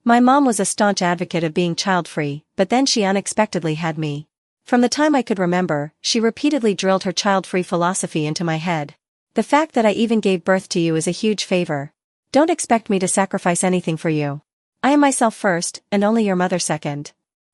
My mom was a staunch advocate of being child-free, but then she unexpectedly had me. From the time I could remember, she repeatedly drilled her child-free philosophy into my head. The fact that I even gave birth to you is a huge favor. Don't expect me to sacrifice anything for you. I am myself first, and only your mother second.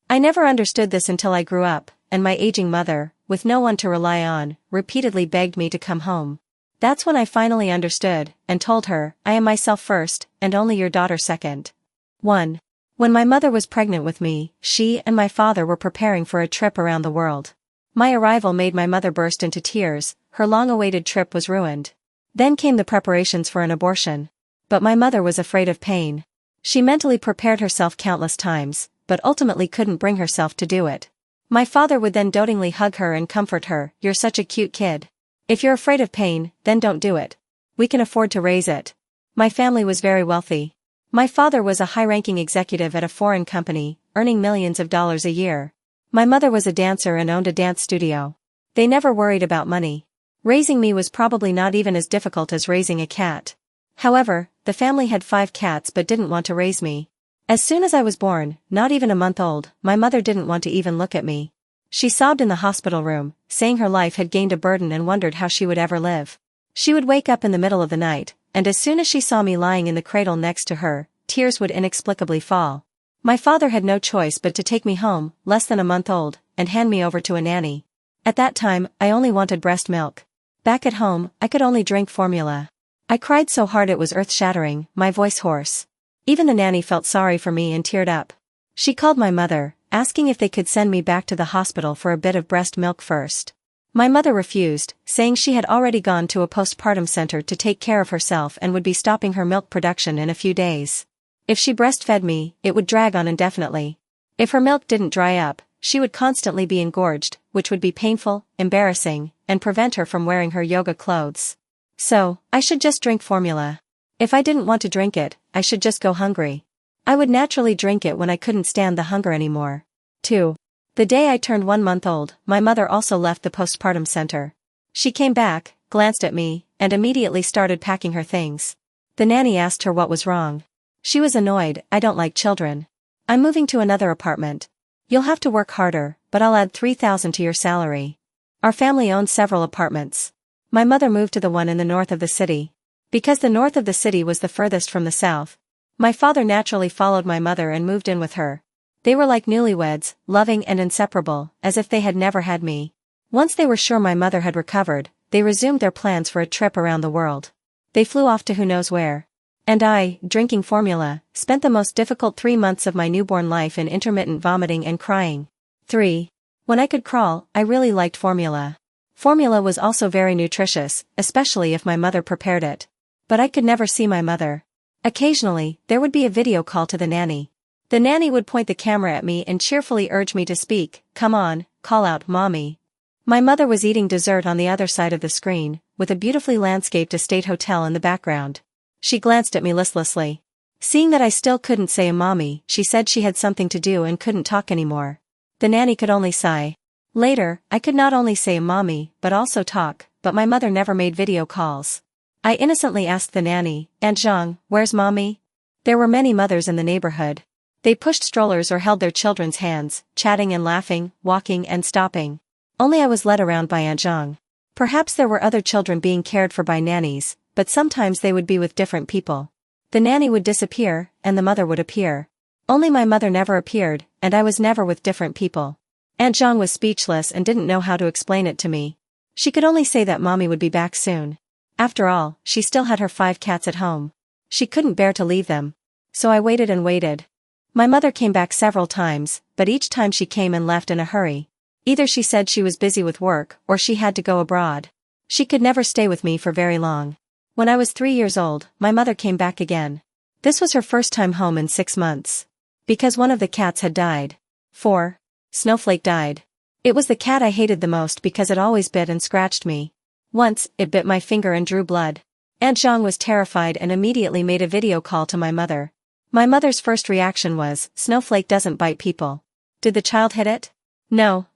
I never understood this until I grew up, and my aging mother, with no one to rely on, repeatedly begged me to come home. That's when I finally understood, and told her, I am myself first, and only your daughter second. 1. When my mother was pregnant with me, she and my father were preparing for a trip around the world. My arrival made my mother burst into tears. Her long-awaited trip was ruined. Then came the preparations for an abortion. But my mother was afraid of pain. She mentally prepared herself countless times, but ultimately couldn't bring herself to do it. My father would then dotingly hug her and comfort her, "You're such a cute kid. If you're afraid of pain, then don't do it. We can afford to raise it." My family was very wealthy. My father was a high-ranking executive at a foreign company, earning millions of dollars a year. My mother was a dancer and owned a dance studio. They never worried about money. Raising me was probably not even as difficult as raising a cat. However, the family had 5 cats but didn't want to raise me. As soon as I was born, not even a month old, my mother didn't want to even look at me. She sobbed in the hospital room, saying her life had gained a burden and wondered how she would ever live. She would wake up in the middle of the night, and as soon as she saw me lying in the cradle next to her, tears would inexplicably fall. My father had no choice but to take me home, less than a month old, and hand me over to a nanny. At that time, I only wanted breast milk. Back at home, I could only drink formula. I cried so hard it was earth-shattering, my voice hoarse. Even the nanny felt sorry for me and teared up. She called my mother, asking if they could send me back to the hospital for a bit of breast milk first. My mother refused, saying she had already gone to a postpartum center to take care of herself and would be stopping her milk production in a few days. If she breastfed me, it would drag on indefinitely. If her milk didn't dry up, she would constantly be engorged, which would be painful, embarrassing, and prevent her from wearing her yoga clothes. So, I should just drink formula. If I didn't want to drink it, I should just go hungry. I would naturally drink it when I couldn't stand the hunger anymore. 2. The day I turned 1 month old, my mother also left the postpartum center. She came back, glanced at me, and immediately started packing her things. The nanny asked her what was wrong. She was annoyed. "I don't like children. I'm moving to another apartment. You'll have to work harder, but I'll add $3,000 to your salary." Our family owned several apartments. My mother moved to the one in the north of the city. Because the north of the city was the furthest from the south, my father naturally followed my mother and moved in with her. They were like newlyweds, loving and inseparable, as if they had never had me. Once they were sure my mother had recovered, they resumed their plans for a trip around the world. They flew off to who knows where. And I, drinking formula, spent the most difficult 3 months of my newborn life in intermittent vomiting and crying. 3. When I could crawl, I really liked formula. Formula was also very nutritious, especially if my mother prepared it. But I could never see my mother. Occasionally, there would be a video call to the nanny. The nanny would point the camera at me and cheerfully urge me to speak. "Come on, call out, mommy." My mother was eating dessert on the other side of the screen, with a beautifully landscaped estate hotel in the background. She glanced at me listlessly. Seeing that I still couldn't say a mommy, she said she had something to do and couldn't talk anymore. The nanny could only sigh. Later, I could not only say mommy, but also talk, but my mother never made video calls. I innocently asked the nanny, "Aunt Zhang, where's mommy?" There were many mothers in the neighborhood. They pushed strollers or held their children's hands, chatting and laughing, walking and stopping. Only I was led around by Aunt Zhang. Perhaps there were other children being cared for by nannies, but sometimes they would be with different people. The nanny would disappear, and the mother would appear. Only my mother never appeared, and I was never with different people. Aunt Zhang was speechless and didn't know how to explain it to me. She could only say that mommy would be back soon. After all, she still had her 5 cats at home. She couldn't bear to leave them. So I waited and waited. My mother came back several times, but each time she came and left in a hurry. Either she said she was busy with work or she had to go abroad. She could never stay with me for very long. When I was 3 years old, my mother came back again. This was her first time home in 6 months. Because one of the cats had died. 4. Snowflake died. It was the cat I hated the most because it always bit and scratched me. Once, it bit my finger and drew blood. Aunt Zhang was terrified and immediately made a video call to my mother. My mother's first reaction was, "Snowflake doesn't bite people. Did the child hit it?" No.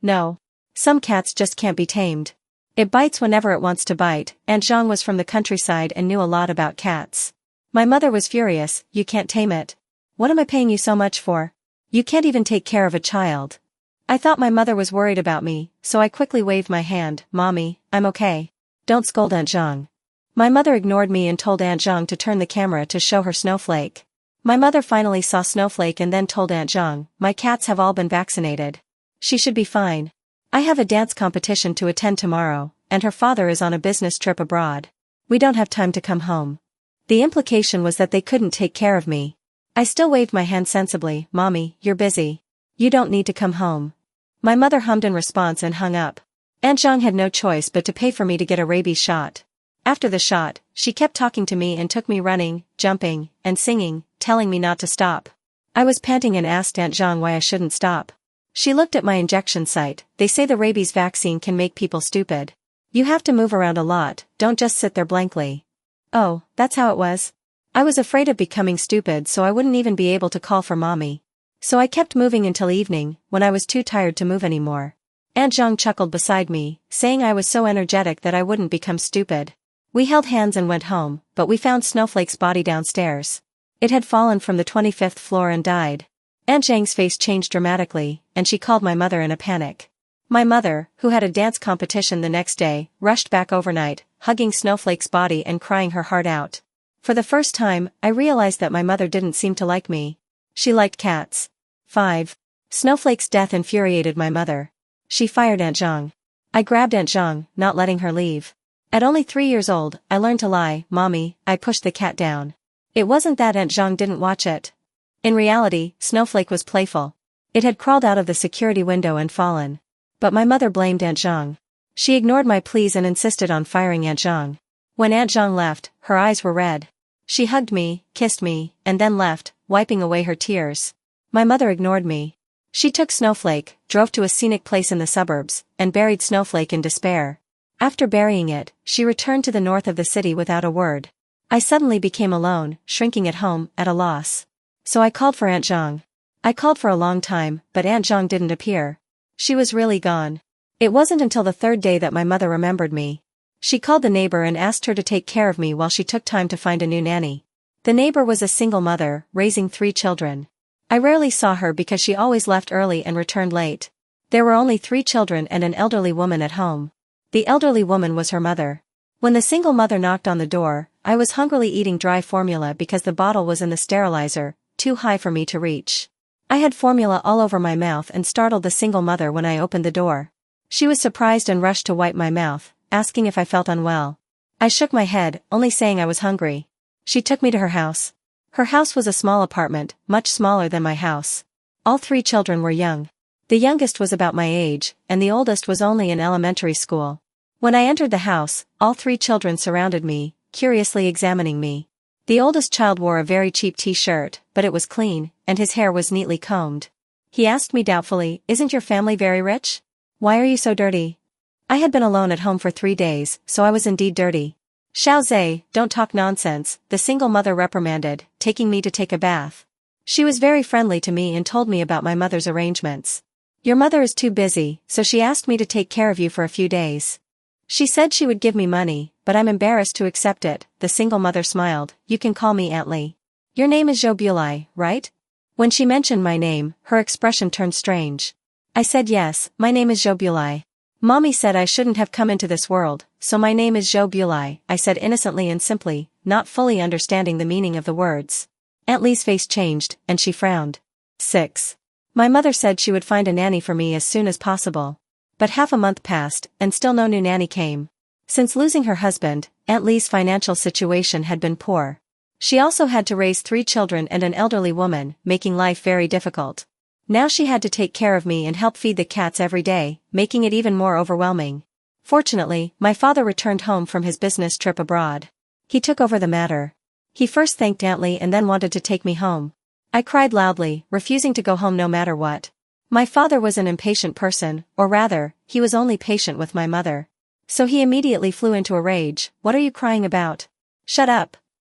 Some cats just can't be tamed. It bites whenever it wants to bite. Aunt Zhang was from the countryside and knew a lot about cats. My mother was furious. "You can't tame it. What am I paying you so much for? You can't even take care of a child. I thought my mother was worried about me, so I quickly waved my hand. Mommy, I'm okay. Don't scold Aunt Zhang. My mother ignored me and told Aunt Zhang to turn the camera to show her Snowflake. My mother finally saw Snowflake and then told Aunt Zhang, my cats have all been vaccinated. She should be fine. I have a dance competition to attend tomorrow, and her father is on a business trip abroad. We don't have time to come home. The implication was that they couldn't take care of me. I still waved my hand sensibly. Mommy, you're busy. You don't need to come home. My mother hummed in response and hung up. Aunt Zhang had no choice but to pay for me to get a rabies shot. After the shot, she kept talking to me and took me running, jumping, and singing, telling me not to stop. I was panting and asked Aunt Zhang why I shouldn't stop. She looked at my injection site. They say the rabies vaccine can make people stupid. You have to move around a lot, don't just sit there blankly. Oh, that's how it was? I was afraid of becoming stupid so I wouldn't even be able to call for mommy. So I kept moving until evening, when I was too tired to move anymore. Aunt Zhang chuckled beside me, saying I was so energetic that I wouldn't become stupid. We held hands and went home, but we found Snowflake's body downstairs. It had fallen from the 25th floor and died. Aunt Zhang's face changed dramatically, and she called my mother in a panic. My mother, who had a dance competition the next day, rushed back overnight, hugging Snowflake's body and crying her heart out. For the first time, I realized that my mother didn't seem to like me. She liked cats. 5. Snowflake's death infuriated my mother. She fired Aunt Zhang. I grabbed Aunt Zhang, not letting her leave. At only 3 years old, I learned to lie. Mommy, I pushed the cat down. It wasn't that Aunt Zhang didn't watch it. In reality, Snowflake was playful. It had crawled out of the security window and fallen. But my mother blamed Aunt Zhang. She ignored my pleas and insisted on firing Aunt Zhang. When Aunt Zhang left, her eyes were red. She hugged me, kissed me, and then left, wiping away her tears. My mother ignored me. She took Snowflake, drove to a scenic place in the suburbs, and buried Snowflake in despair. After burying it, she returned to the north of the city without a word. I suddenly became alone, shrinking at home, at a loss. So I called for Aunt Zhang. I called for a long time, but Aunt Zhang didn't appear. She was really gone. It wasn't until the third day that my mother remembered me. She called the neighbor and asked her to take care of me while she took time to find a new nanny. The neighbor was a single mother, raising 3 children. I rarely saw her because she always left early and returned late. There were only 3 children and an elderly woman at home. The elderly woman was her mother. When the single mother knocked on the door, I was hungrily eating dry formula because the bottle was in the sterilizer, too high for me to reach. I had formula all over my mouth and startled the single mother when I opened the door. She was surprised and rushed to wipe my mouth, asking if I felt unwell. I shook my head, only saying I was hungry. She took me to her house. Her house was a small apartment, much smaller than my house. All 3 children were young. The youngest was about my age, and the oldest was only in elementary school. When I entered the house, all 3 children surrounded me, curiously examining me. The oldest child wore a very cheap t-shirt, but it was clean, and his hair was neatly combed. He asked me doubtfully, "Isn't your family very rich? Why are you so dirty?" I had been alone at home for 3 days, so I was indeed dirty. "Xiao Zhe, don't talk nonsense," the single mother reprimanded, taking me to take a bath. She was very friendly to me and told me about my mother's arrangements. "Your mother is too busy, so she asked me to take care of you for a few days. She said she would give me money, but I'm embarrassed to accept it," the single mother smiled. "You can call me Aunt Li. Your name is Zhou Bulai, right?" When she mentioned my name, her expression turned strange. I said yes, my name is Zhou Bulai. Mommy said I shouldn't have come into this world, so my name is Zhou Bulai, I said innocently and simply, not fully understanding the meaning of the words. Aunt Li's face changed, and she frowned. 6. My mother said she would find a nanny for me as soon as possible. But half a month passed, and still no new nanny came. Since losing her husband, Aunt Li's financial situation had been poor. She also had to raise 3 children and an elderly woman, making life very difficult. Now she had to take care of me and help feed the cats every day, making it even more overwhelming. Fortunately, my father returned home from his business trip abroad. He took over the matter. He first thanked Aunt Li and then wanted to take me home. I cried loudly, refusing to go home no matter what. My father was an impatient person, or rather, he was only patient with my mother. So he immediately flew into a rage. "What are you crying about? Shut up."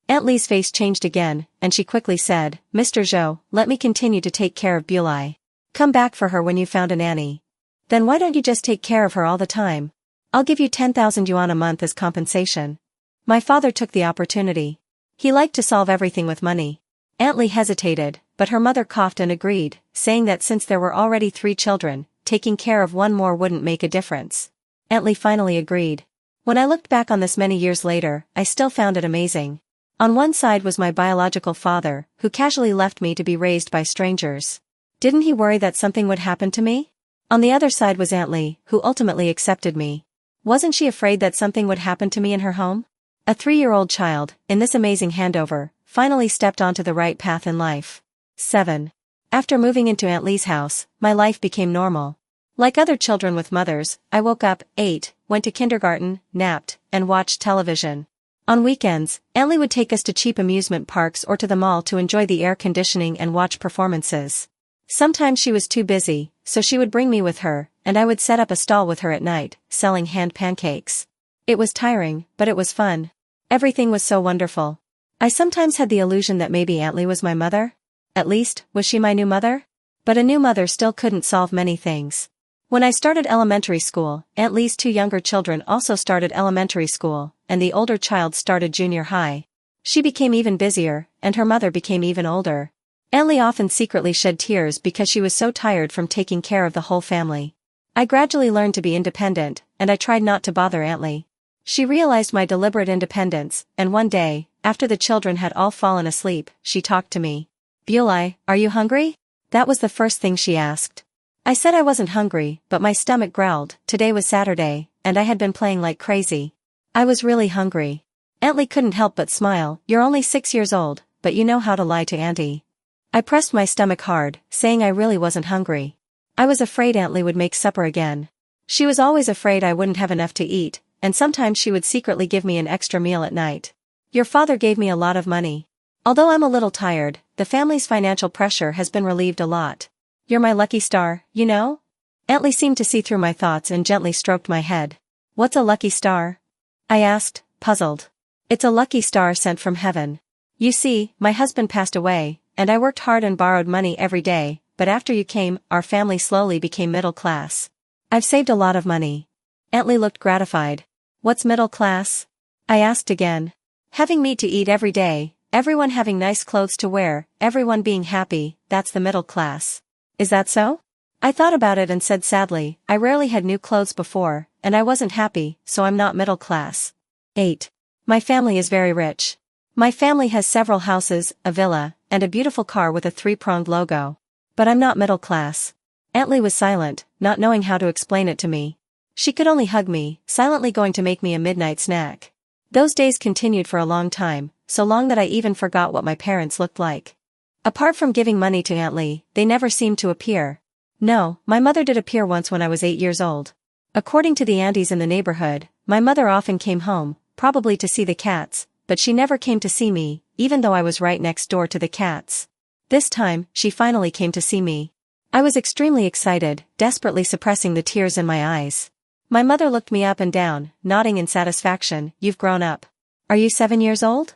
Aunt Li's face changed again, and she quickly said, "Mr. Zhou, let me continue to take care of Bulai. Come back for her when you found a nanny. Then why don't you just take care of her all the time? I'll give you 10,000 yuan a month as compensation." My father took the opportunity. He liked to solve everything with money. Aunt Lee hesitated, but her mother coughed and agreed, saying that since there were already 3 children, taking care of one more wouldn't make a difference. Aunt Lee finally agreed. When I looked back on this many years later, I still found it amazing. On one side was my biological father, who casually left me to be raised by strangers. Didn't he worry that something would happen to me? On the other side was Aunt Lee, who ultimately accepted me. Wasn't she afraid that something would happen to me in her home? A 3-year-old child, in this amazing handover, finally stepped onto the right path in life. 7. After moving into Aunt Lee's house, my life became normal. Like other children with mothers, I woke up, ate, went to kindergarten, napped, and watched television. On weekends, Aunt Lee would take us to cheap amusement parks or to the mall to enjoy the air conditioning and watch performances. Sometimes she was too busy, so she would bring me with her, and I would set up a stall with her at night, selling hand pancakes. It was tiring, but it was fun. Everything was so wonderful. I sometimes had the illusion that maybe Aunt Lee was my mother. At least, was she my new mother? But a new mother still couldn't solve many things. When I started elementary school, Aunt Lee's 2 younger children also started elementary school, and the older child started junior high. She became even busier, and her mother became even older. Aunt Lee often secretly shed tears because she was so tired from taking care of the whole family. I gradually learned to be independent, and I tried not to bother Aunt Lee. She realized my deliberate independence, and one day, after the children had all fallen asleep, she talked to me. "Beulah, are you hungry?" That was the first thing she asked. I said I wasn't hungry, but my stomach growled. Today was Saturday, and I had been playing like crazy. I was really hungry. Aunt Lee couldn't help but smile. "You're only 6 years old, but you know how to lie to Auntie." I pressed my stomach hard, saying I really wasn't hungry. I was afraid Aunt Lee would make supper again. She was always afraid I wouldn't have enough to eat, and sometimes she would secretly give me an extra meal at night. "Your father gave me a lot of money. Although I'm a little tired, the family's financial pressure has been relieved a lot. You're my lucky star, you know?" Aunt Lee seemed to see through my thoughts and gently stroked my head. "What's a lucky star?" I asked, puzzled. "It's a lucky star sent from heaven. You see, my husband passed away, and I worked hard and borrowed money every day, but after you came, our family slowly became middle class. I've saved a lot of money." Aunt Lee looked gratified. "What's middle class?" I asked again. "Having meat to eat every day, everyone having nice clothes to wear, everyone being happy, that's the middle class. Is that so?" I thought about it and said sadly, "I rarely had new clothes before, and I wasn't happy, so I'm not middle class." 8. My family is very rich. My family has several houses, a villa, and a beautiful car with a 3-pronged logo. But I'm not middle class. Aunt Lee was silent, not knowing how to explain it to me. She could only hug me, silently going to make me a midnight snack. Those days continued for a long time, so long that I even forgot what my parents looked like. Apart from giving money to Aunt Lee, they never seemed to appear. No, my mother did appear once when I was 8 years old. According to the aunties in the neighborhood, my mother often came home, probably to see the cats, but she never came to see me, even though I was right next door to the cats. This time, she finally came to see me. I was extremely excited, desperately suppressing the tears in my eyes. My mother looked me up and down, nodding in satisfaction. "You've grown up. Are you 7 years old?"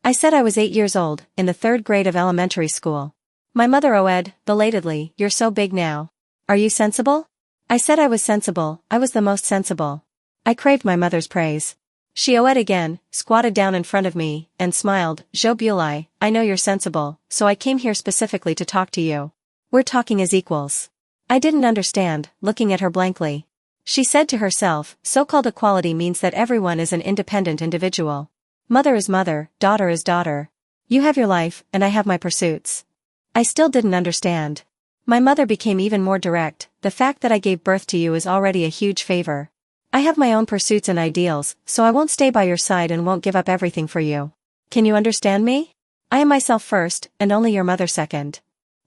I said I was 8 years old, in the 3rd grade of elementary school. My mother oed, belatedly, "You're so big now. Are you sensible?" I said I was sensible. I was the most sensible. I craved my mother's praise. She oed again, squatted down in front of me, and smiled. "Jo Beulah, I know you're sensible, so I came here specifically to talk to you. We're talking as equals." I didn't understand, looking at her blankly. She said to herself, "So-called equality means that everyone is an independent individual. Mother is mother, daughter is daughter. You have your life, and I have my pursuits." I still didn't understand. My mother became even more direct. "The fact that I gave birth to you is already a huge favor. I have my own pursuits and ideals, so I won't stay by your side and won't give up everything for you. Can you understand me? I am myself first, and only your mother second."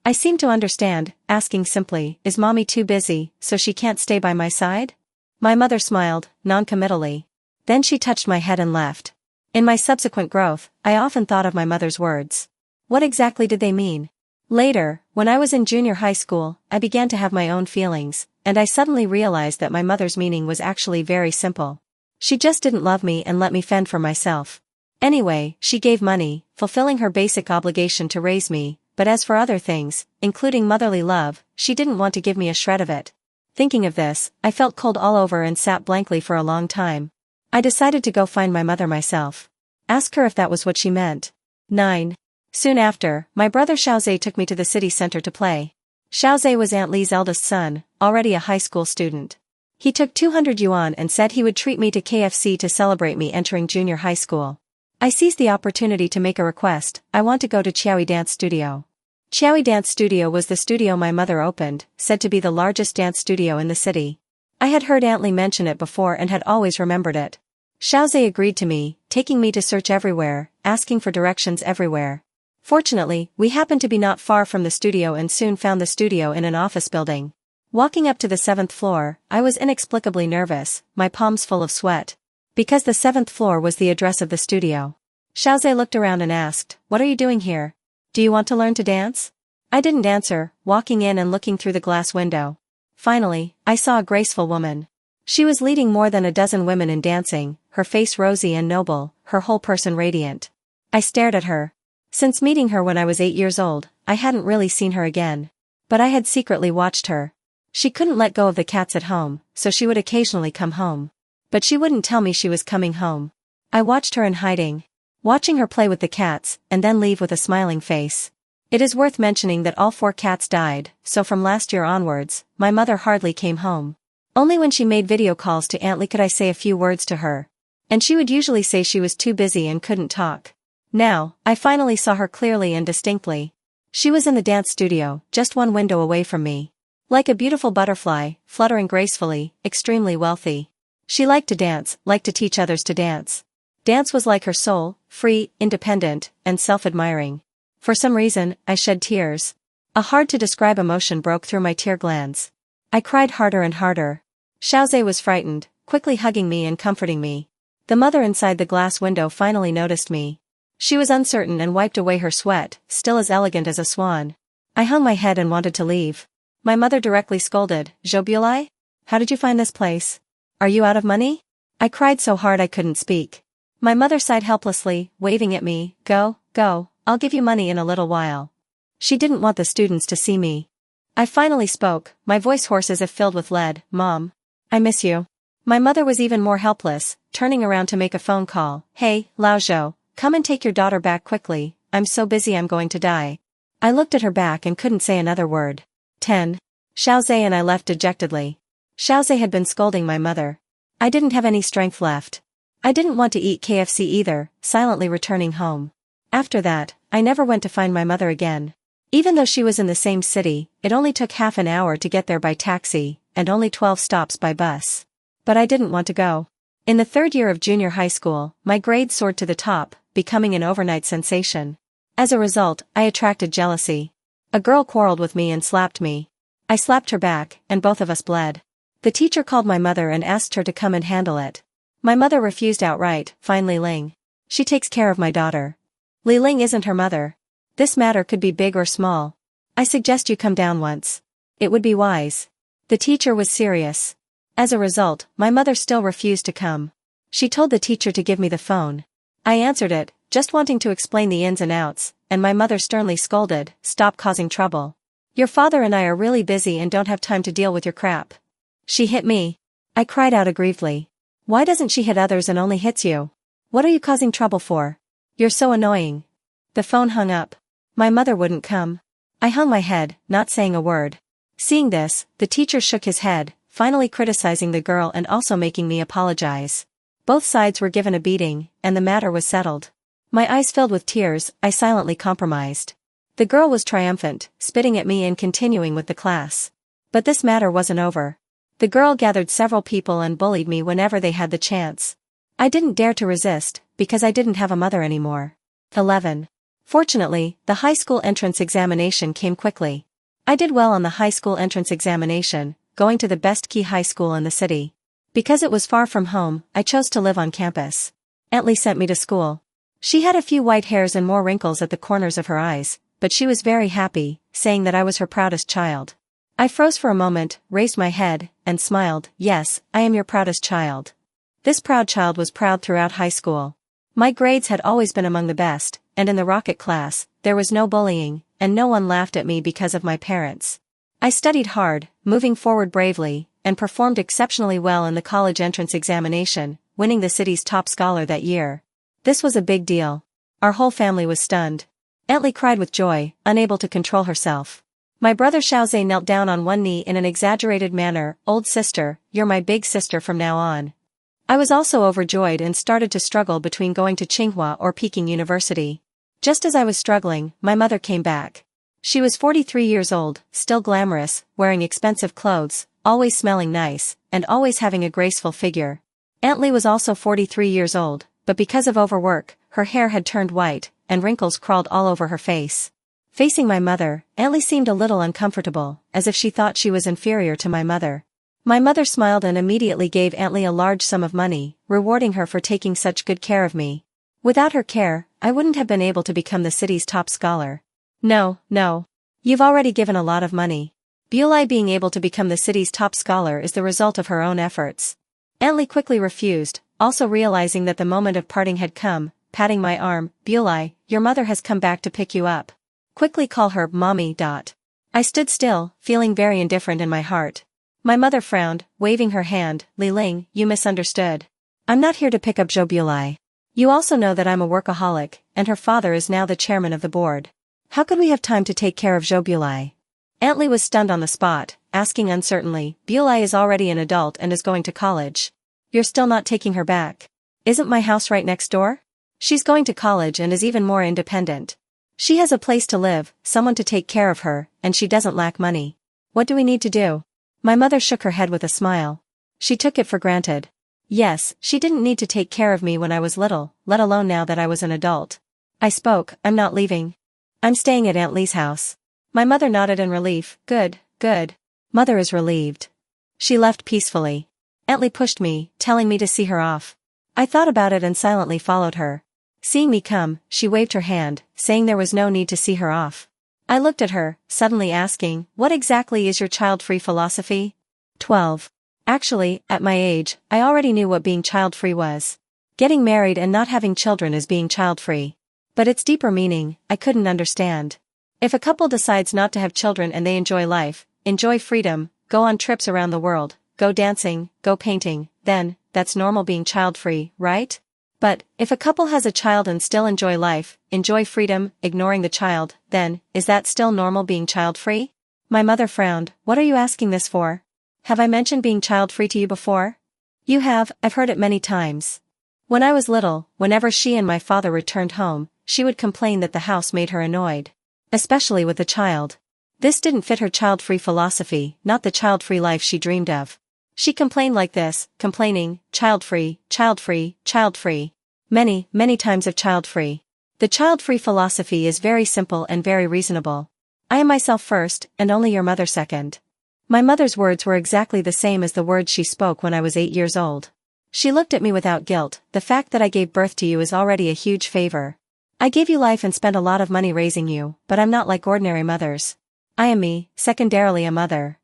I seemed to understand, asking simply, "Is mommy too busy, so she can't stay by my side?" My mother smiled, non-committally. Then she touched my head and left. In my subsequent growth, I often thought of my mother's words. What exactly did they mean? Later, when I was in junior high school, I began to have my own feelings, and I suddenly realized that my mother's meaning was actually very simple. She just didn't love me and let me fend for myself. Anyway, she gave money, fulfilling her basic obligation to raise me, but as for other things, including motherly love, she didn't want to give me a shred of it. Thinking of this, I felt cold all over and sat blankly for a long time. I decided to go find my mother myself. Ask her if that was what she meant. 9. Soon after, my brother Xiaozhe took me to the city center to play. Xiaozhe was Aunt Li's eldest son, already a high school student. He took 200 yuan and said he would treat me to KFC to celebrate me entering junior high school. I seized the opportunity to make a request. I want to go to Qiaoyi Dance Studio. Qiaoyi Dance Studio was the studio my mother opened, said to be the largest dance studio in the city. I had heard Aunt Li mention it before and had always remembered it. Xiaozhe agreed to me, taking me to search everywhere, asking for directions everywhere. Fortunately, we happened to be not far from the studio and soon found the studio in an office building. Walking up to the 7th floor, I was inexplicably nervous, my palms full of sweat. Because the 7th floor was the address of the studio. Xiaozhe looked around and asked, "What are you doing here? Do you want to learn to dance?" I didn't answer, walking in and looking through the glass window. Finally, I saw a graceful woman. She was leading more than a dozen women in dancing, her face rosy and noble, her whole person radiant. I stared at her. Since meeting her when I was 8 years old, I hadn't really seen her again. But I had secretly watched her. She couldn't let go of the cats at home, so she would occasionally come home. But she wouldn't tell me she was coming home. I watched her in hiding. Watching her play with the cats, and then leave with a smiling face. It is worth mentioning that all 4 cats died, so from last year onwards, my mother hardly came home. Only when she made video calls to Aunt Li could I say a few words to her. And she would usually say she was too busy and couldn't talk. Now, I finally saw her clearly and distinctly. She was in the dance studio, just one window away from me. Like a beautiful butterfly, fluttering gracefully, extremely wealthy. She liked to dance, liked to teach others to dance. Dance was like her soul, free, independent, and self-admiring. For some reason, I shed tears. A hard-to-describe emotion broke through my tear glands. I cried harder and harder. Xiaozhe was frightened, quickly hugging me and comforting me. The mother inside the glass window finally noticed me. She was uncertain and wiped away her sweat, still as elegant as a swan. I hung my head and wanted to leave. My mother directly scolded, "Zhobulai? How did you find this place? Are you out of money?" I cried so hard I couldn't speak. My mother sighed helplessly, waving at me, "Go, go, I'll give you money in a little while." She didn't want the students to see me. I finally spoke, my voice hoarse as if filled with lead, "Mom. I miss you." My mother was even more helpless, turning around to make a phone call. "Hey, Lao Zhou, come and take your daughter back quickly, I'm so busy I'm going to die." I looked at her back and couldn't say another word. 10. Xiaozhe and I left dejectedly. Xiaozhe had been scolding my mother. I didn't have any strength left. I didn't want to eat KFC either, silently returning home. After that, I never went to find my mother again. Even though she was in the same city, it only took half an hour to get there by taxi, and only 12 stops by bus. But I didn't want to go. In the 3rd year of junior high school, my grades soared to the top, becoming an overnight sensation. As a result, I attracted jealousy. A girl quarreled with me and slapped me. I slapped her back, and both of us bled. The teacher called my mother and asked her to come and handle it. My mother refused outright, "Fine Li Ling. She takes care of my daughter. Li Ling isn't her mother. This matter could be big or small. I suggest you come down once. It would be wise." The teacher was serious. As a result, my mother still refused to come. She told the teacher to give me the phone. I answered it, just wanting to explain the ins and outs, and my mother sternly scolded, "Stop causing trouble. Your father and I are really busy and don't have time to deal with your crap." She hit me. I cried out aggrievedly. "Why doesn't she hit others and only hits you? What are you causing trouble for? You're so annoying." The phone hung up. My mother wouldn't come. I hung my head, not saying a word. Seeing this, the teacher shook his head, finally criticizing the girl and also making me apologize. Both sides were given a beating, and the matter was settled. My eyes filled with tears, I silently compromised. The girl was triumphant, spitting at me and continuing with the class. But this matter wasn't over. The girl gathered several people and bullied me whenever they had the chance. I didn't dare to resist, because I didn't have a mother anymore. 11. Fortunately, the high school entrance examination came quickly. I did well on the high school entrance examination, going to the best key high school in the city. Because it was far from home, I chose to live on campus. Aunt Li sent me to school. She had a few white hairs and more wrinkles at the corners of her eyes, but she was very happy, saying that I was her proudest child. I froze for a moment, raised my head, and smiled. "Yes, I am your proudest child." This proud child was proud throughout high school. My grades had always been among the best, and in the rocket class, there was no bullying, and no one laughed at me because of my parents. I studied hard, moving forward bravely, and performed exceptionally well in the college entrance examination, winning the city's top scholar that year. This was a big deal. Our whole family was stunned. Aunt Lee cried with joy, unable to control herself. My brother Xiaozhe knelt down on one knee in an exaggerated manner. Old sister, you're my big sister from now on. I was also overjoyed and started to struggle between going to Tsinghua or Peking University. Just as I was struggling, my mother came back. She was 43 years old, still glamorous, wearing expensive clothes, always smelling nice, and always having a graceful figure. Aunt Lee was also 43 years old, but because of overwork, her hair had turned white, and wrinkles crawled all over her face. Facing my mother, Aunt Lee seemed a little uncomfortable, as if she thought she was inferior to my mother. My mother smiled and immediately gave Aunt Lee a large sum of money, rewarding her for taking such good care of me. Without her care, I wouldn't have been able to become the city's top scholar. No. You've already given a lot of money. Bulai being able to become the city's top scholar is the result of her own efforts. Aunt Lee quickly refused, also realizing that the moment of parting had come, patting my arm. Bulai, your mother has come back to pick you up. Quickly call her mommy. I stood still, feeling very indifferent in my heart. My mother frowned, waving her hand. Li Ling, you misunderstood. I'm not here to pick up Zhou Bulai. You also know that I'm a workaholic, and her father is now the chairman of the board. How could we have time to take care of Zhou Bulai? Aunt Lee was stunned on the spot, asking uncertainly. Bulai is already an adult and is going to college. You're still not taking her back? Isn't my house right next door? She's going to college and is even more independent. She has a place to live, someone to take care of her, and she doesn't lack money. What do we need to do? My mother shook her head with a smile. She took it for granted. Yes, she didn't need to take care of me when I was little, let alone now that I was an adult. I spoke. I'm not leaving. I'm staying at Aunt Lee's house. My mother nodded in relief. Good. Mother is relieved. She left peacefully. Aunt Lee pushed me, telling me to see her off. I thought about it and silently followed her. Seeing me come, she waved her hand, saying there was no need to see her off. I looked at her, suddenly asking, what exactly is your child-free philosophy? 12. Actually, at my age, I already knew what being child-free was. Getting married and not having children is being child-free. But its deeper meaning, I couldn't understand. If a couple decides not to have children and they enjoy life, enjoy freedom, go on trips around the world, go dancing, go painting, then, that's normal being child-free, right? But, if a couple has a child and still enjoy life, enjoy freedom, ignoring the child, then, is that still normal being child-free? My mother frowned. What are you asking this for? Have I mentioned being child-free to you before? You have, I've heard it many times. When I was little, whenever she and my father returned home, she would complain that the house made her annoyed. Especially with the child. This didn't fit her child-free philosophy, not the child-free life she dreamed of. She complained like this, complaining, child-free. Many times of child-free. The child-free philosophy is very simple and very reasonable. I am myself first, and only your mother second. My mother's words were exactly the same as the words she spoke when I was 8 years old. She looked at me without guilt. The fact that I gave birth to you is already a huge favor. I gave you life and spent a lot of money raising you, but I'm not like ordinary mothers. I am me, secondarily a mother.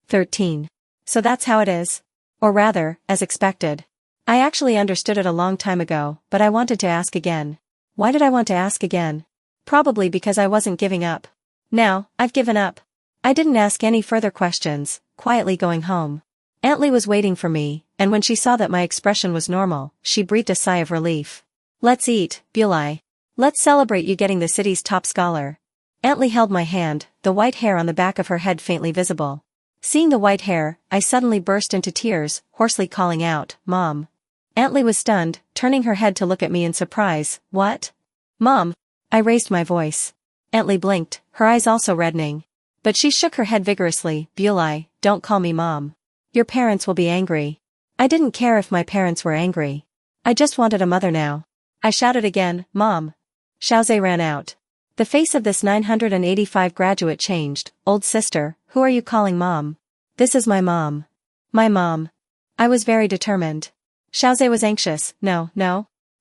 13. So that's how it is? Or rather, as expected. I actually understood it a long time ago, but I wanted to ask again. Why did I want to ask again? Probably because I wasn't giving up. Now, I've given up. I didn't ask any further questions, quietly going home. Aunt Lee was waiting for me, and when she saw that my expression was normal, she breathed a sigh of relief. Let's eat, Bulai. Let's celebrate you getting the city's top scholar. Aunt Lee held my hand, the white hair on the back of her head faintly visible. Seeing the white hair, I suddenly burst into tears, hoarsely calling out, Mom. Aunt Lee was stunned, turning her head to look at me in surprise. What? Mom. I raised my voice. Aunt Lee blinked, her eyes also reddening. But she shook her head vigorously. Bulai, don't call me Mom. Your parents will be angry. I didn't care if my parents were angry. I just wanted a mother now. I shouted again, Mom. Xiaozhe ran out. The face of this 985 graduate changed. Old sister, who are you calling Mom? This is my mom. My mom. I was very determined. Xiaozhe was anxious. No.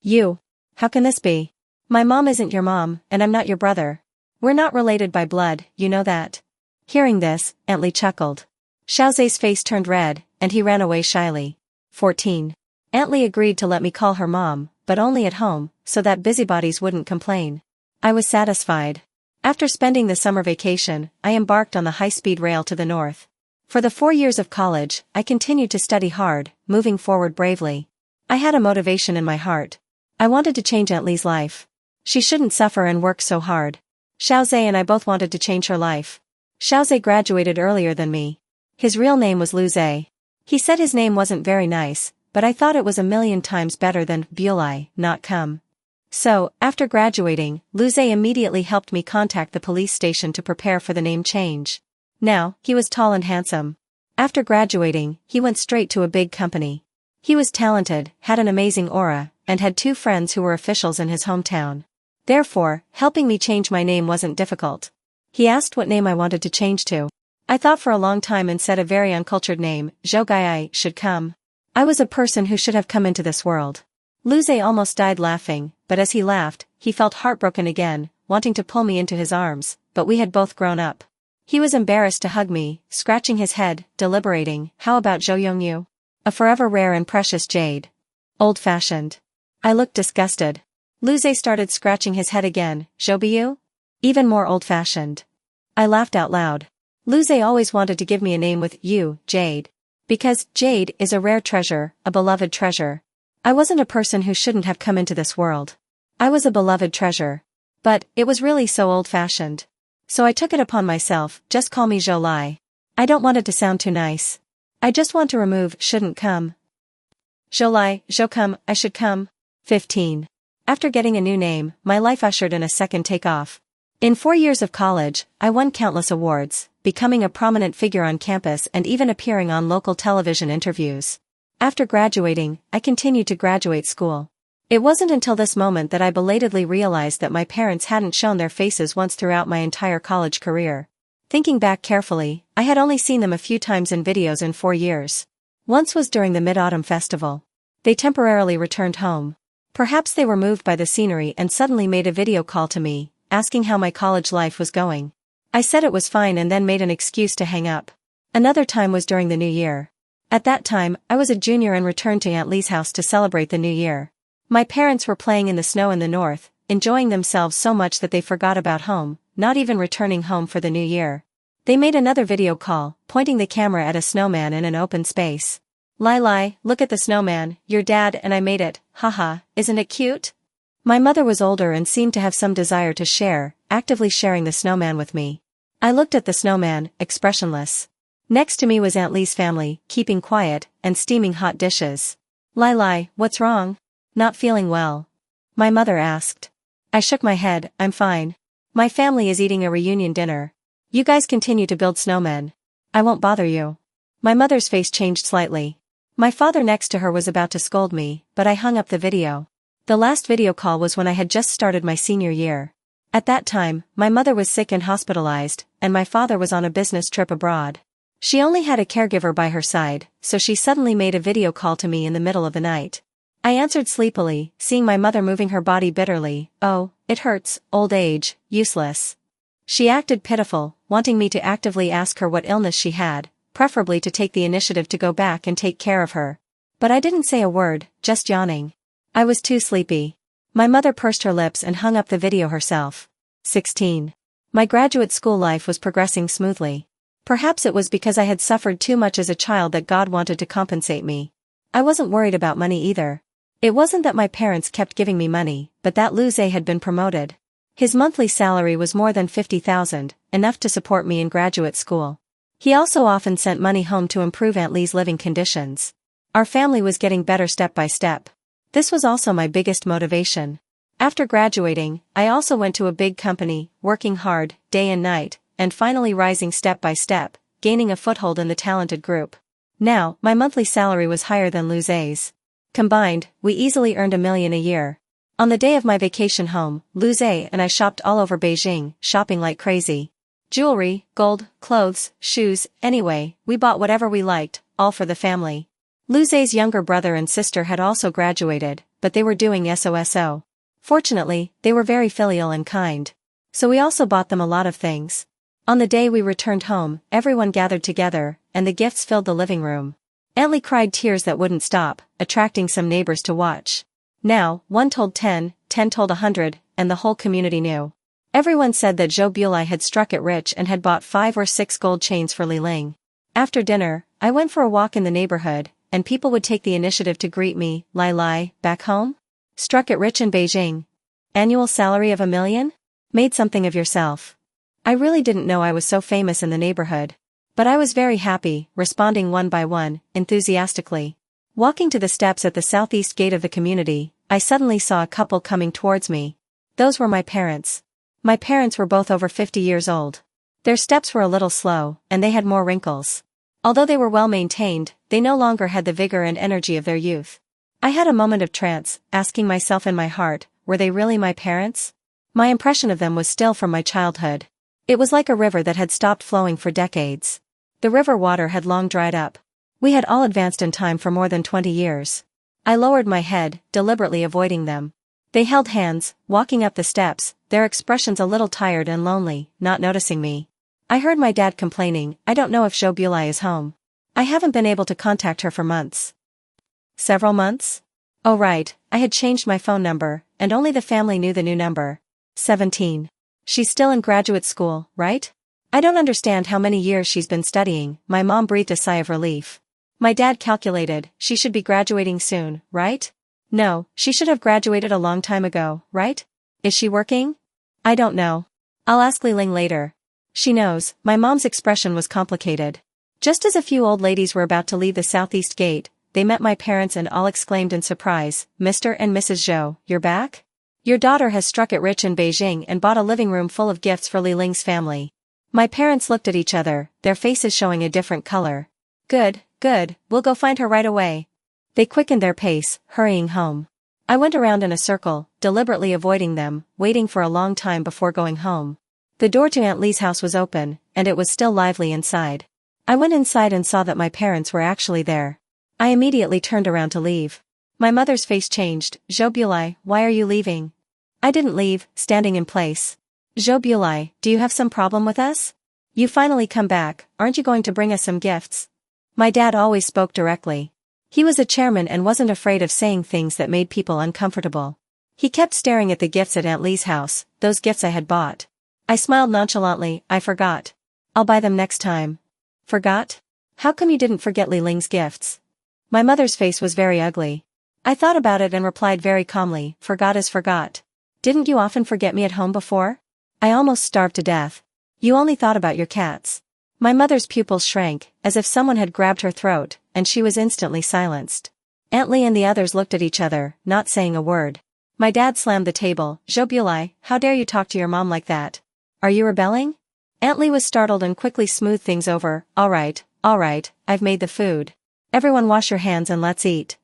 You. How can this be? My mom isn't your mom, and I'm not your brother. We're not related by blood, you know that. Hearing this, Aunt Lee chuckled. Xiaozhe's face turned red, and he ran away shyly. 14. Aunt Lee agreed to let me call her mom, but only at home, so that busybodies wouldn't complain. I was satisfied. After spending the summer vacation, I embarked on the high-speed rail to the north. For the 4 years of college, I continued to study hard, moving forward bravely. I had a motivation in my heart. I wanted to change Aunt Lee's life. She shouldn't suffer and work so hard. Xiaoze and I both wanted to change her life. Xiaoze graduated earlier than me. His real name was Lu Zhe. He said his name wasn't very nice, but I thought it was a million times better than Bulai, not come. So, after graduating, Lu Zhe immediately helped me contact the police station to prepare for the name change. Now, he was tall and handsome. After graduating, he went straight to a big company. He was talented, had an amazing aura, and had 2 friends who were officials in his hometown. Therefore, helping me change my name wasn't difficult. He asked what name I wanted to change to. I thought for a long time and said a very uncultured name, Zhou Gaiai, should come. I was a person who should have come into this world. Lu Zhe almost died laughing, but as he laughed, he felt heartbroken again, wanting to pull me into his arms, but we had both grown up. He was embarrassed to hug me, scratching his head, deliberating, how about Zhou Yongyu? A forever rare and precious jade. Old-fashioned. I looked disgusted. Lu Zhe started scratching his head again, Zhou Biyu? Even more old-fashioned. I laughed out loud. Lu Zhe always wanted to give me a name with Yu, Jade. Because jade is a rare treasure, a beloved treasure. I wasn't a person who shouldn't have come into this world. I was a beloved treasure. But, it was really so old-fashioned. So I took it upon myself, just call me Zhou Lai. I don't want it to sound too nice. I just want to remove shouldn't come. Zhou Lai, Zhou come, I should come. 15. After getting a new name, my life ushered in a second takeoff. In 4 years of college, I won countless awards, becoming a prominent figure on campus and even appearing on local television interviews. After graduating, I continued to graduate school. It wasn't until this moment that I belatedly realized that my parents hadn't shown their faces once throughout my entire college career. Thinking back carefully, I had only seen them a few times in videos in 4 years. Once was during the Mid-Autumn Festival. They temporarily returned home. Perhaps they were moved by the scenery and suddenly made a video call to me, asking how my college life was going. I said it was fine and then made an excuse to hang up. Another time was during the New Year. At that time, I was a junior and returned to Aunt Lee's house to celebrate the New Year. My parents were playing in the snow in the north, enjoying themselves so much that they forgot about home, not even returning home for the New Year. They made another video call, pointing the camera at a snowman in an open space. Lai, look at the snowman, your dad and I made it, haha, isn't it cute? My mother was older and seemed to have some desire to share, actively sharing the snowman with me. I looked at the snowman, expressionless. Next to me was Aunt Lee's family, keeping quiet, and steaming hot dishes. Lai, what's wrong? Not feeling well? My mother asked. I shook my head, I'm fine. My family is eating a reunion dinner. You guys continue to build snowmen. I won't bother you. My mother's face changed slightly. My father next to her was about to scold me, but I hung up the video. The last video call was when I had just started my senior year. At that time, my mother was sick and hospitalized, and my father was on a business trip abroad. She only had a caregiver by her side, so she suddenly made a video call to me in the middle of the night. I answered sleepily, seeing my mother moving her body bitterly. Oh, it hurts, old age, useless. She acted pitiful, wanting me to actively ask her what illness she had, preferably to take the initiative to go back and take care of her. But I didn't say a word, just yawning. I was too sleepy. My mother pursed her lips and hung up the video herself. 16. My graduate school life was progressing smoothly. Perhaps it was because I had suffered too much as a child that God wanted to compensate me. I wasn't worried about money either. It wasn't that my parents kept giving me money, but that Lu Zhe had been promoted. His monthly salary was more than 50,000, enough to support me in graduate school. He also often sent money home to improve Aunt Lee's living conditions. Our family was getting better step by step. This was also my biggest motivation. After graduating, I also went to a big company, working hard, day and night, and finally rising step by step, gaining a foothold in the talented group. Now, my monthly salary was higher than Lu Zhe's. Combined, we easily earned $1 million a year. On the day of my vacation home, Lu Zhe and I shopped all over Beijing, shopping like crazy. Jewelry, gold, clothes, shoes, anyway, we bought whatever we liked, all for the family. Lu Zhe's younger brother and sister had also graduated, but they were doing SOSO. Fortunately, they were very filial and kind. So we also bought them a lot of things. On the day we returned home, everyone gathered together, and the gifts filled the living room. Aunt Lee cried tears that wouldn't stop, attracting some neighbors to watch. Now, one told 10, 10 told 100, and the whole community knew. Everyone said that Zhou Bulai had struck it rich and had bought 5 or 6 gold chains for Li Ling. After dinner, I went for a walk in the neighborhood, and people would take the initiative to greet me. Lai, back home? Struck it rich in Beijing. Annual salary of $1 million? Made something of yourself. I really didn't know I was so famous in the neighborhood. But I was very happy, responding one by one, enthusiastically. Walking to the steps at the southeast gate of the community, I suddenly saw a couple coming towards me. Those were my parents. My parents were both over 50 years old. Their steps were a little slow, and they had more wrinkles. Although they were well maintained, they no longer had the vigor and energy of their youth. I had a moment of trance, asking myself in my heart, were they really my parents? My impression of them was still from my childhood. It was like a river that had stopped flowing for decades. The river water had long dried up. We had all advanced in time for more than 20 years. I lowered my head, deliberately avoiding them. They held hands, walking up the steps, their expressions a little tired and lonely, not noticing me. I heard my dad complaining, I don't know if Jobulai is home. I haven't been able to contact her for months. Several months? Oh right, I had changed my phone number, and only the family knew the new number. 17. She's still in graduate school, right? I don't understand how many years she's been studying. My mom breathed a sigh of relief. My dad calculated, she should be graduating soon, right? No, she should have graduated a long time ago, right? Is she working? I don't know. I'll ask Li Ling later. She knows. My mom's expression was complicated. Just as a few old ladies were about to leave the southeast gate, they met my parents and all exclaimed in surprise, Mr. and Mrs. Zhou, you're back? Your daughter has struck it rich in Beijing and bought a living room full of gifts for Li Ling's family. My parents looked at each other, their faces showing a different color. Good, good, we'll go find her right away. They quickened their pace, hurrying home. I went around in a circle, deliberately avoiding them, waiting for a long time before going home. The door to Aunt Lee's house was open, and it was still lively inside. I went inside and saw that my parents were actually there. I immediately turned around to leave. My mother's face changed. Jobulai, why are you leaving? I didn't leave, standing in place. Jobulai, do you have some problem with us? You finally come back, aren't you going to bring us some gifts? My dad always spoke directly. He was a chairman and wasn't afraid of saying things that made people uncomfortable. He kept staring at the gifts at Aunt Lee's house, those gifts I had bought. I smiled nonchalantly, I forgot. I'll buy them next time. Forgot? How come you didn't forget Li Ling's gifts? My mother's face was very ugly. I thought about it and replied very calmly, forgot is forgot. Didn't you often forget me at home before? I almost starved to death. You only thought about your cats. My mother's pupils shrank, as if someone had grabbed her throat, and she was instantly silenced. Aunt Lee and the others looked at each other, not saying a word. My dad slammed the table, Jobulai, how dare you talk to your mom like that? Are you rebelling? Aunt Lee was startled and quickly smoothed things over, alright, I've made the food. Everyone wash your hands and let's eat.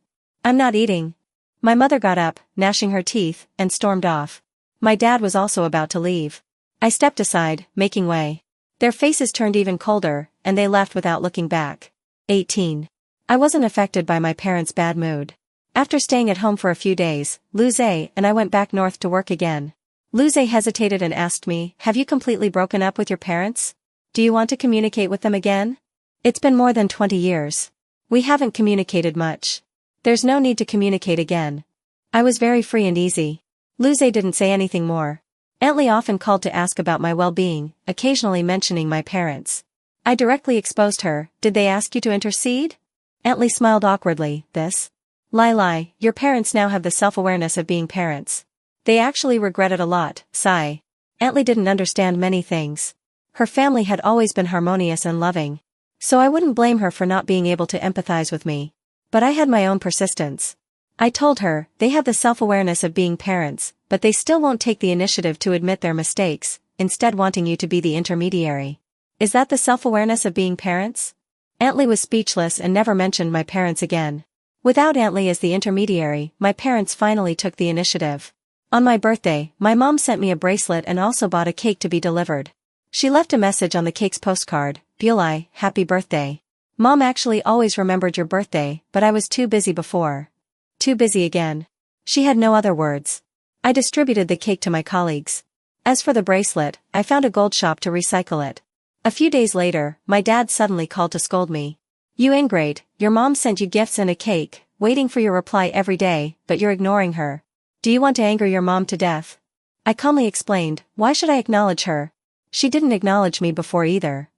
I'm not eating. My mother got up, gnashing her teeth, and stormed off. My dad was also about to leave. I stepped aside, making way. Their faces turned even colder, and they left without looking back. 18. I wasn't affected by my parents' bad mood. After staying at home for a few days, Lu Zhe and I went back north to work again. Lu Zhe hesitated and asked me, have you completely broken up with your parents? Do you want to communicate with them again? It's been more than 20 years. We haven't communicated much. There's no need to communicate again. I was very free and easy. Lu Zhe didn't say anything more. Aunt Lee often called to ask about my well-being, occasionally mentioning my parents. I directly exposed her, did they ask you to intercede? Aunt Lee smiled awkwardly, this? Lie, your parents now have the self-awareness of being parents. They actually regret it a lot, sigh. Aunt Lee didn't understand many things. Her family had always been harmonious and loving. So I wouldn't blame her for not being able to empathize with me. But I had my own persistence. I told her, they have the self-awareness of being parents, but they still won't take the initiative to admit their mistakes, instead wanting you to be the intermediary. Is that the self-awareness of being parents? Aunt Lee was speechless and never mentioned my parents again. Without Aunt Lee as the intermediary, my parents finally took the initiative. On my birthday, my mom sent me a bracelet and also bought a cake to be delivered. She left a message on the cake's postcard, Bulai, happy birthday. Mom actually always remembered your birthday, but I was too busy before. Too busy again. She had no other words. I distributed the cake to my colleagues. As for the bracelet, I found a gold shop to recycle it. A few days later, my dad suddenly called to scold me. You ingrate, your mom sent you gifts and a cake, waiting for your reply every day, but you're ignoring her. Do you want to anger your mom to death? I calmly explained, why should I acknowledge her? She didn't acknowledge me before either.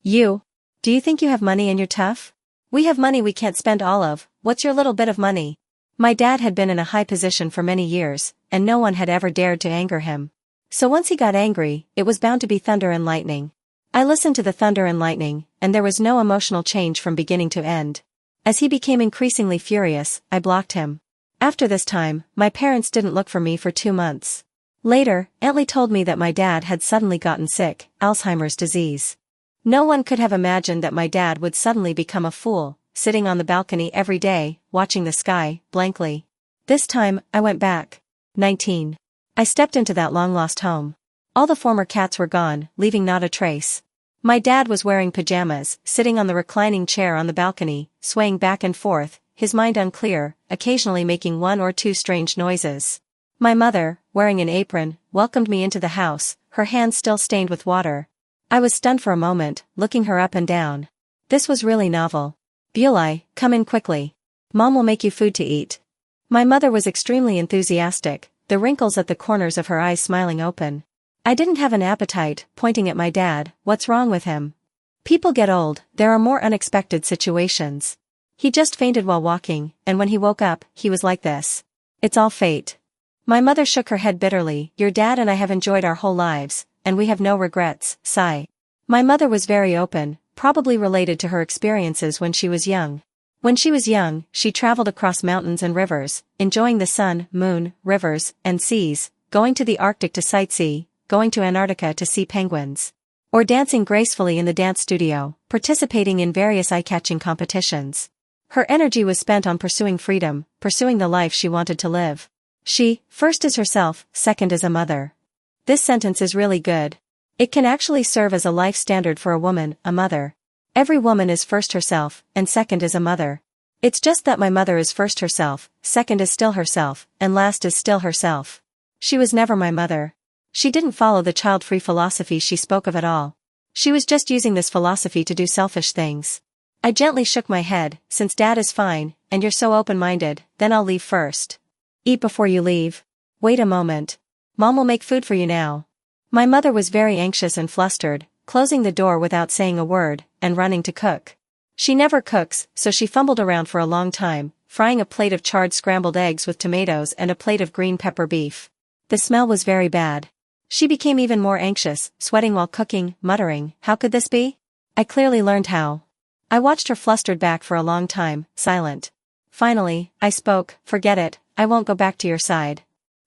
You? Do you think you have money and you're tough? We have money we can't spend all of, what's your little bit of money? My dad had been in a high position for many years, and no one had ever dared to anger him. So once he got angry, it was bound to be thunder and lightning. I listened to the thunder and lightning, and there was no emotional change from beginning to end. As he became increasingly furious, I blocked him. After this time, my parents didn't look for me for 2 months. Later, Aunt Lee told me that my dad had suddenly gotten sick, Alzheimer's disease. No one could have imagined that my dad would suddenly become a fool, sitting on the balcony every day, watching the sky, blankly. This time, I went back. 19. I stepped into that long-lost home. All the former cats were gone, leaving not a trace. My dad was wearing pajamas, sitting on the reclining chair on the balcony, swaying back and forth, his mind unclear, occasionally making 1 or 2 strange noises. My mother, wearing an apron, welcomed me into the house, her hands still stained with water. I was stunned for a moment, looking her up and down. This was really novel. "Beulah, come in quickly. Mom will make you food to eat." My mother was extremely enthusiastic, the wrinkles at the corners of her eyes smiling open. I didn't have an appetite, pointing at my dad. "What's wrong with him? People get old, there are more unexpected situations. He just fainted while walking, and when he woke up, he was like this. It's all fate." My mother shook her head bitterly. "Your dad and I have enjoyed our whole lives, and we have no regrets." Sigh. My mother was very open, probably related to her experiences when she was young. When she was young, she traveled across mountains and rivers, enjoying the sun, moon, rivers, and seas, going to the Arctic to sightsee, going to Antarctica to see penguins, or dancing gracefully in the dance studio, participating in various eye-catching competitions. Her energy was spent on pursuing freedom, pursuing the life she wanted to live. She, first is herself, second is a mother. This sentence is really good. It can actually serve as a life standard for a woman, a mother. Every woman is first herself, and second is a mother. It's just that my mother is first herself, second is still herself, and last is still herself. She was never my mother. She didn't follow the child-free philosophy she spoke of at all. She was just using this philosophy to do selfish things. I gently shook my head. "Since Dad is fine, and you're so open-minded, then I'll leave first." "Eat before you leave." "Wait a moment. Mom will make food for you now." My mother was very anxious and flustered, closing the door without saying a word, and running to cook. She never cooks, so she fumbled around for a long time, frying a plate of charred scrambled eggs with tomatoes and a plate of green pepper beef. The smell was very bad. She became even more anxious, sweating while cooking, muttering, "How could this be?" I clearly learned how. I watched her flustered back for a long time, silent. Finally, I spoke. "Forget it, I won't go back to your side."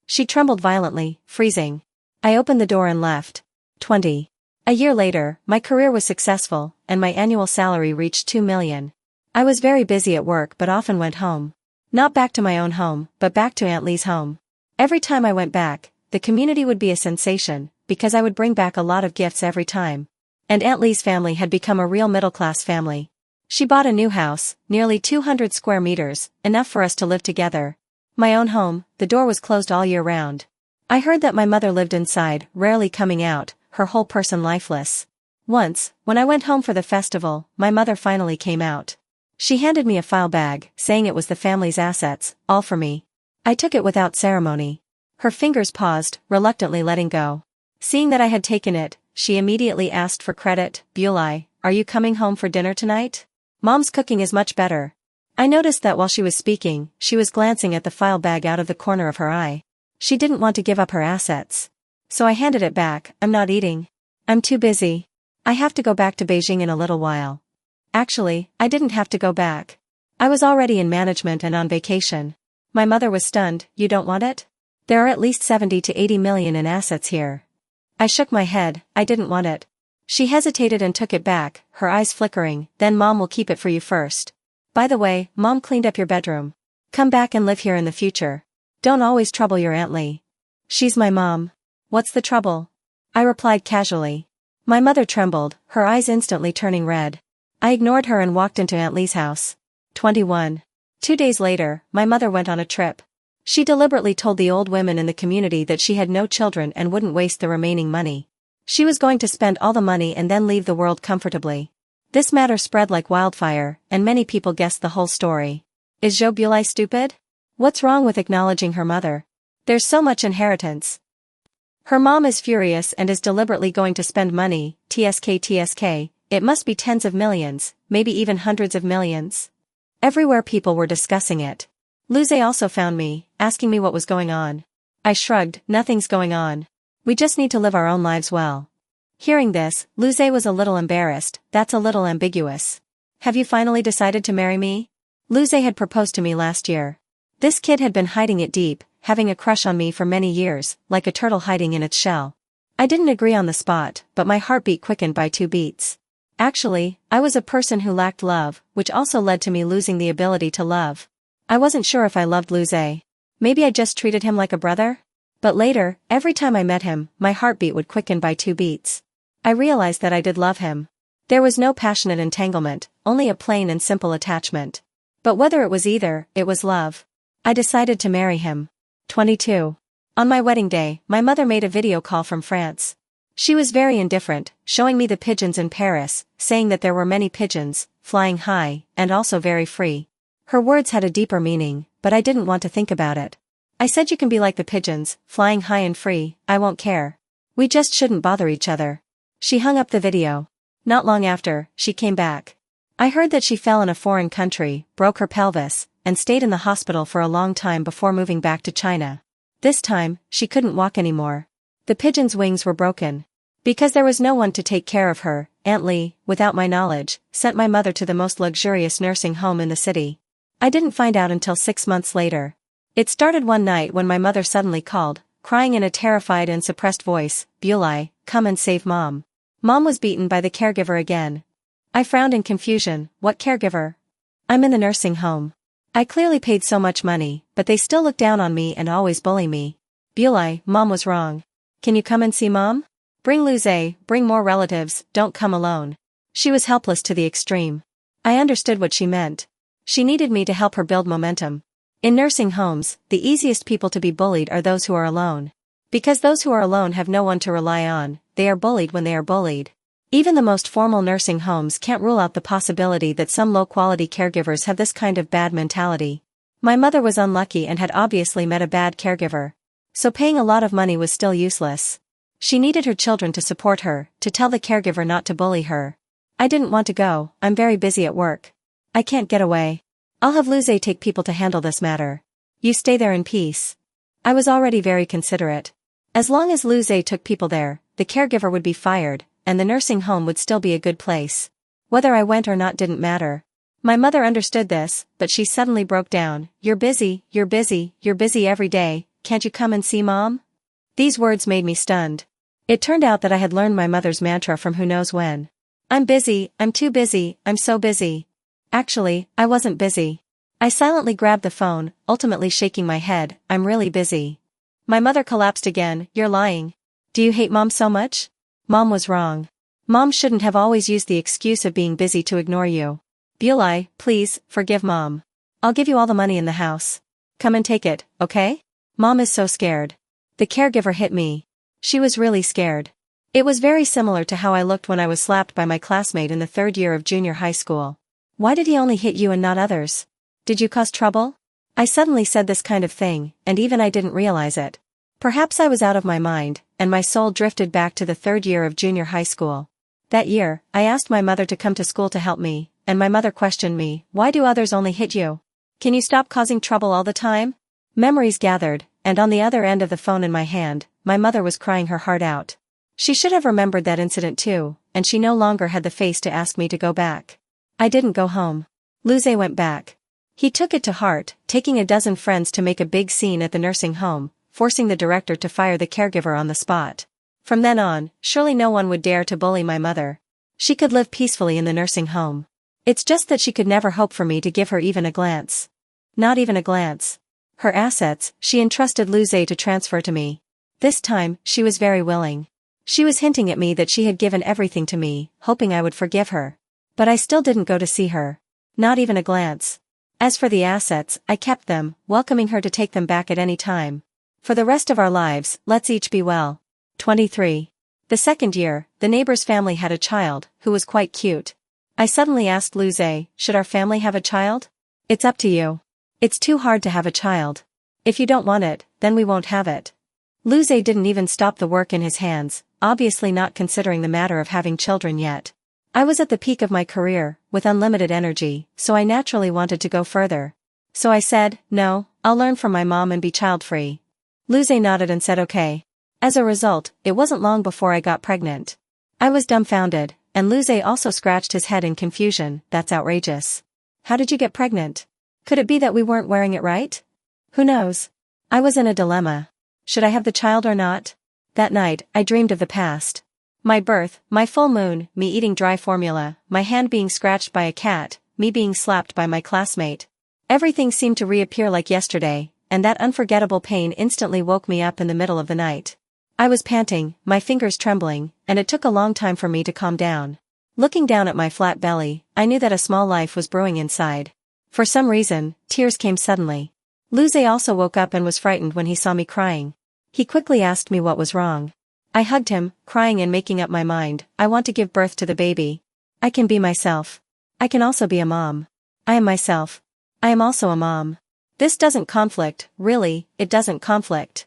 She trembled violently, freezing. I opened the door and left. 20. A year later, my career was successful, and my annual salary reached 2 million. I was very busy at work but often went home. Not back to my own home, but back to Aunt Lee's home. Every time I went back, the community would be a sensation, because I would bring back a lot of gifts every time. And Aunt Lee's family had become a real middle-class family. She bought a new house, nearly 200 square meters, enough for us to live together. My own home, the door was closed all year round. I heard that my mother lived inside, rarely coming out, her whole person lifeless. Once, when I went home for the festival, my mother finally came out. She handed me a file bag, saying it was the family's assets, all for me. I took it without ceremony. Her fingers paused, reluctantly letting go. Seeing that I had taken it, she immediately asked for credit. "Beulah, are you coming home for dinner tonight? Mom's cooking is much better." I noticed that while she was speaking, she was glancing at the file bag out of the corner of her eye. She didn't want to give up her assets. So I handed it back. "I'm not eating. I'm too busy. I have to go back to Beijing in a little while." Actually, I didn't have to go back. I was already in management and on vacation. My mother was stunned. "You don't want it? There are at least 70 to 80 million in assets here." I shook my head. I didn't want it. She hesitated and took it back, her eyes flickering. "Then Mom will keep it for you first. By the way, Mom cleaned up your bedroom. Come back and live here in the future. Don't always trouble your Aunt Lee. She's my mom." "What's the trouble?" I replied casually. My mother trembled, her eyes instantly turning red. I ignored her and walked into Aunt Lee's house. 21. 2 days later, my mother went on a trip. She deliberately told the old women in the community that she had no children and wouldn't waste the remaining money. She was going to spend all the money and then leave the world comfortably. This matter spread like wildfire, and many people guessed the whole story. Is Beulah stupid? What's wrong with acknowledging her mother? There's so much inheritance. Her mom is furious and is deliberately going to spend money. TSK, it must be tens of millions, maybe even hundreds of millions. Everywhere people were discussing it. Luze also found me, asking me what was going on. I shrugged. "Nothing's going on. We just need to live our own lives well. Hearing this, Luce was a little embarrassed. That's a little ambiguous. Have you finally decided to marry me? Luce had proposed to me last year. This kid had been hiding it deep, having a crush on me for many years, like a turtle hiding in its shell. I didn't agree on the spot, but my heartbeat quickened by 2 beats. Actually, I was a person who lacked love, which also led to me losing the ability to love. I wasn't sure if I loved Luce. Maybe I just treated him like a brother? But later, every time I met him, my heartbeat would quicken by 2 beats. I realized that I did love him. There was no passionate entanglement, only a plain and simple attachment. But whether it was either, it was love. I decided to marry him. 22. On my wedding day, my mother made a video call from France. She was very indifferent, showing me the pigeons in Paris, saying that there were many pigeons, flying high, and also very free. Her words had a deeper meaning, but I didn't want to think about it. I said, you can be like the pigeons, flying high and free, I won't care. We just shouldn't bother each other. She hung up the video. Not long after, she came back. I heard that she fell in a foreign country, broke her pelvis, and stayed in the hospital for a long time before moving back to China. This time, she couldn't walk anymore. The pigeon's wings were broken. Because there was no one to take care of her, Aunt Lee, without my knowledge, sent my mother to the most luxurious nursing home in the city. I didn't find out until 6 months later. It started one night when my mother suddenly called, crying in a terrified and suppressed voice, "Bulai, come and save Mom." Mom was beaten by the caregiver again. I frowned in confusion. What caregiver? I'm in the nursing home. I clearly paid so much money, but they still look down on me and always bully me. Bulai, Mom was wrong. Can you come and see Mom? Bring Luce, bring more relatives, don't come alone. She was helpless to the extreme. I understood what she meant. She needed me to help her build momentum. In nursing homes, the easiest people to be bullied are those who are alone. Because those who are alone have no one to rely on, they are bullied when they are bullied. Even the most formal nursing homes can't rule out the possibility that some low-quality caregivers have this kind of bad mentality. My mother was unlucky and had obviously met a bad caregiver. So paying a lot of money was still useless. She needed her children to support her, to tell the caregiver not to bully her. I didn't want to go, I'm very busy at work. I can't get away. I'll have Luce take people to handle this matter. You stay there in peace. I was already very considerate. As long as Luce took people there, the caregiver would be fired, and the nursing home would still be a good place. Whether I went or not didn't matter. My mother understood this, but she suddenly broke down. You're busy every day, can't you come and see Mom? These words made me stunned. It turned out that I had learned my mother's mantra from who knows when. I'm busy, I'm too busy, I'm so busy. Actually, I wasn't busy. I silently grabbed the phone, ultimately shaking my head, I'm really busy. My mother collapsed again, you're lying. Do you hate Mom so much? Mom was wrong. Mom shouldn't have always used the excuse of being busy to ignore you. Bulai, please, forgive Mom. I'll give you all the money in the house. Come and take it, okay? Mom is so scared. The caregiver hit me. She was really scared. It was very similar to how I looked when I was slapped by my classmate in the 3rd year of junior high school. Why did he only hit you and not others? Did you cause trouble? I suddenly said this kind of thing, and even I didn't realize it. Perhaps I was out of my mind, and my soul drifted back to the 3rd year of junior high school. That year, I asked my mother to come to school to help me, and my mother questioned me, why do others only hit you? Can you stop causing trouble all the time? Memories gathered, and on the other end of the phone in my hand, my mother was crying her heart out. She should have remembered that incident too, and she no longer had the face to ask me to go back. I didn't go home. Luce went back. He took it to heart, taking a dozen friends to make a big scene at the nursing home, forcing the director to fire the caregiver on the spot. From then on, surely no one would dare to bully my mother. She could live peacefully in the nursing home. It's just that she could never hope for me to give her even a glance. Not even a glance. Her assets, she entrusted Luce to transfer to me. This time, she was very willing. She was hinting at me that she had given everything to me, hoping I would forgive her. But I still didn't go to see her. Not even a glance. As for the assets, I kept them, welcoming her to take them back at any time. For the rest of our lives, let's each be well. 23. The 2nd year, the neighbor's family had a child, who was quite cute. I suddenly asked Luce, should our family have a child? It's up to you. It's too hard to have a child. If you don't want it, then we won't have it. Luce didn't even stop the work in his hands, obviously not considering the matter of having children yet. I was at the peak of my career, with unlimited energy, so I naturally wanted to go further. So I said, no, I'll learn from my mom and be child-free. Luce nodded and said okay. As a result, it wasn't long before I got pregnant. I was dumbfounded, and Luce also scratched his head in confusion. That's outrageous. How did you get pregnant? Could it be that we weren't wearing it right? Who knows? I was in a dilemma. Should I have the child or not? That night, I dreamed of the past. My birth, my full moon, me eating dry formula, my hand being scratched by a cat, me being slapped by my classmate. Everything seemed to reappear like yesterday, and that unforgettable pain instantly woke me up in the middle of the night. I was panting, my fingers trembling, and it took a long time for me to calm down. Looking down at my flat belly, I knew that a small life was brewing inside. For some reason, tears came suddenly. Luce also woke up and was frightened when he saw me crying. He quickly asked me what was wrong. I hugged him, crying and making up my mind. I want to give birth to the baby. I can be myself. I can also be a mom. I am myself. I am also a mom. This doesn't conflict, really, it doesn't conflict.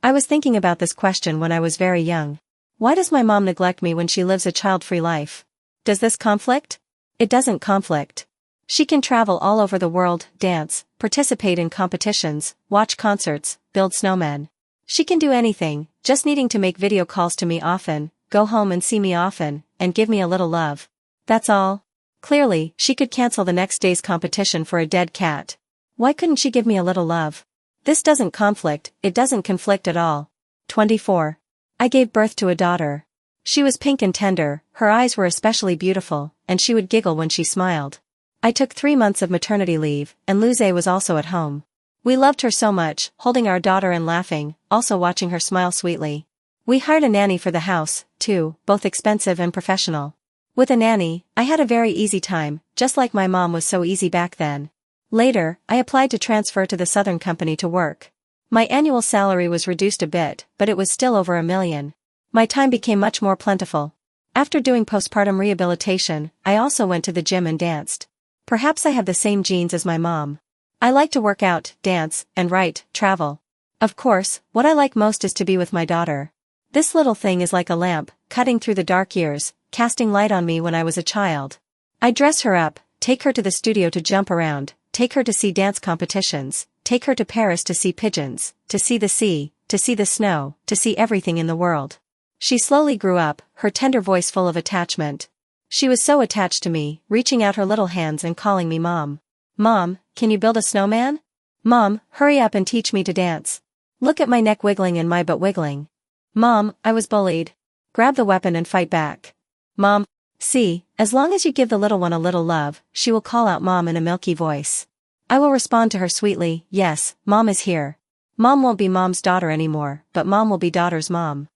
I was thinking about this question when I was very young. Why does my mom neglect me when she lives a child-free life? Does this conflict? It doesn't conflict. She can travel all over the world, dance, participate in competitions, watch concerts, build snowmen. She can do anything, just needing to make video calls to me often, go home and see me often, and give me a little love. That's all. Clearly, she could cancel the next day's competition for a dead cat. Why couldn't she give me a little love? This doesn't conflict, it doesn't conflict at all. 24. I gave birth to a daughter. She was pink and tender, her eyes were especially beautiful, and she would giggle when she smiled. I took 3 months of maternity leave, and Luce was also at home. We loved her so much, holding our daughter and laughing, also watching her smile sweetly. We hired a nanny for the house, too, both expensive and professional. With a nanny, I had a very easy time, just like my mom was so easy back then. Later, I applied to transfer to the Southern Company to work. My annual salary was reduced a bit, but it was still over $1 million. My time became much more plentiful. After doing postpartum rehabilitation, I also went to the gym and danced. Perhaps I have the same genes as my mom. I like to work out, dance, and write, travel. Of course, what I like most is to be with my daughter. This little thing is like a lamp, cutting through the dark years, casting light on me when I was a child. I dress her up, take her to the studio to jump around, take her to see dance competitions, take her to Paris to see pigeons, to see the sea, to see the snow, to see everything in the world. She slowly grew up, her tender voice full of attachment. She was so attached to me, reaching out her little hands and calling me Mom. Mom, can you build a snowman? Mom, hurry up and teach me to dance. Look at my neck wiggling and my butt wiggling. Mom, I was bullied. Grab the weapon and fight back. Mom, see, as long as you give the little one a little love, she will call out Mom in a milky voice. I will respond to her sweetly, yes, Mom is here. Mom won't be Mom's daughter anymore, but Mom will be daughter's mom.